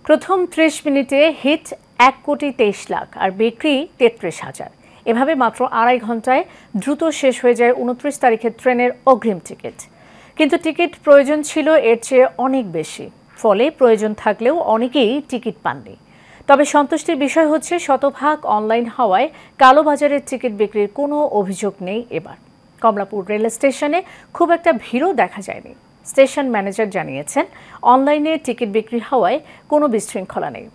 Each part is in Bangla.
প্রথম ৩০ মিনিটে হিট ১,২৩,০০,০০০ আর বিক্রি ৩৩,০০০। এভাবে মাত্র আড়াই ঘন্টায় দ্রুত শেষ হয়ে যায় ২৯ তারিখের ট্রেনের অগ্রিম টিকিট। কিন্তু টিকিট প্রয়োজন ছিল এর চেয়ে অনেক বেশি, ফলে প্রয়োজন থাকলেও অনেকেই টিকিট পাননি। তবে সন্তুষ্টির বিষয় হচ্ছে শতভাগ অনলাইন হওয়ায় কালোবাজারের টিকিট বিক্রির কোনো অভিযোগ নেই এবার। কমলাপুর রেল স্টেশনে খুব একটা ভিড়ও দেখা যায়নি। স্টেশন ম্যানেজার জানিয়েছেন, অনলাইনে টিকিট বিক্রি হওয়ায় কোনো বিশৃঙ্খলা নেই।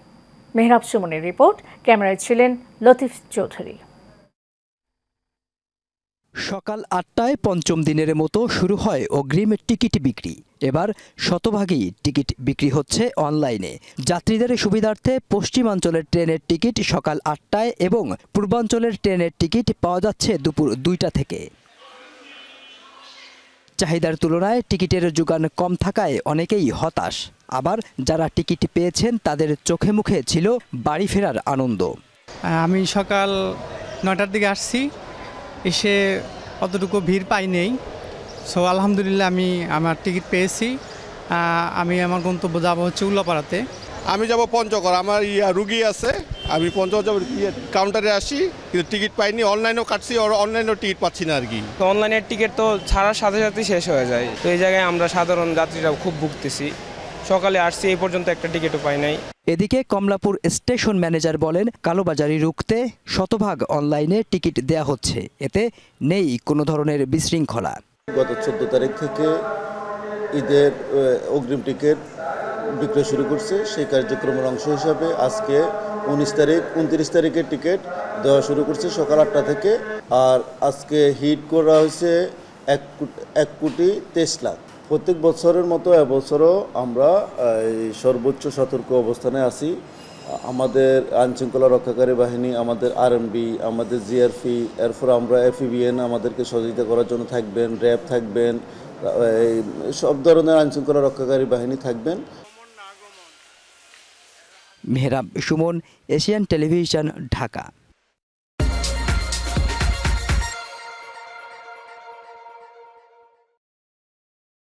মেহরাব সুমনের রিপোর্ট, ক্যামেরায় ছিলেন লতিফ চৌধুরী। সকাল ৮টায় পঞ্চম দিনের মতো শুরু হয় অগ্রিম টিকিট বিক্রি। এবার শতভাগই টিকিট বিক্রি হচ্ছে অনলাইনে। যাত্রীদের সুবিধার্থে পশ্চিমাঞ্চলের ট্রেনের টিকিট সকাল ৮টায় এবং পূর্বাঞ্চলের ট্রেনের টিকিট পাওয়া যাচ্ছে দুপুর ২টা থেকে। চাহিদার তুলনায় টিকিটের যোগান কম থাকায় অনেকেই হতাশ। আবার যারা টিকিট পেয়েছেন তাদের চোখে মুখে ছিল বাড়ি ফেরার আনন্দ। আমি সকাল ৯টার দিকে আসছি, এসে অতটুকু ভিড় পাই নেই। সো আলহামদুলিল্লাহ আমি আমার টিকিট পেয়েছি। আমি আমার গন্তব্য যাব হচ্ছে উল্লাপাড়াতে। আমি যাব পঞ্চগড়, আমার রুগী আছে। আমি পঞ্চগড় যাব, কাউন্টারে আসি, কিন্তু টিকিট পাইনি। অনলাইনেও কাটছি, অনলাইনেও টিকিট পাচ্ছি না আর কি। অনলাইনের টিকিট তো ছাড়ার সাথে সাথে শেষ হয়ে যায়, তো এই জায়গায় আমরা সাধারণ যাত্রীরা খুব ভুগতেছি। সকালে আসছি, এই পর্যন্ত একটা টিকিটও পাই নাই। এদিকে কমলাপুর স্টেশন ম্যানেজার বলেন, কালোবাজারি রুখতে শতভাগ অনলাইনে টিকিট দেয়া হচ্ছে, এতে নেই কোনো ধরনের বিশৃঙ্খলা। গত ১৪ তারিখ থেকে ঈদের অগ্রিম টিকিট বিক্রয় শুরু করছে। সেই কার্যক্রমের অংশ হিসাবে আজকে ২৯ তারিখের টিকিট দেওয়া শুরু করছে সকাল ৮টা থেকে। আর আজকে হিট করা হয়েছে ১,২৩,০০,০০০। প্রত্যেক বছরের মতো এবছরও আমরা সর্বোচ্চ সতর্ক অবস্থানে আছি। আমাদের আইনশৃঙ্খলা রক্ষাকারী বাহিনী, আমাদের আরএমবি, আমাদের জিআরপি, এরপর আমরা এফইবিএন আমাদেরকে সহযোগিতা করার জন্য থাকবেন, র্যাব থাকবেন, সব ধরনের আইনশৃঙ্খলা রক্ষাকারী বাহিনী থাকবেন। Mehrab Suman, Asian television, Dhaka.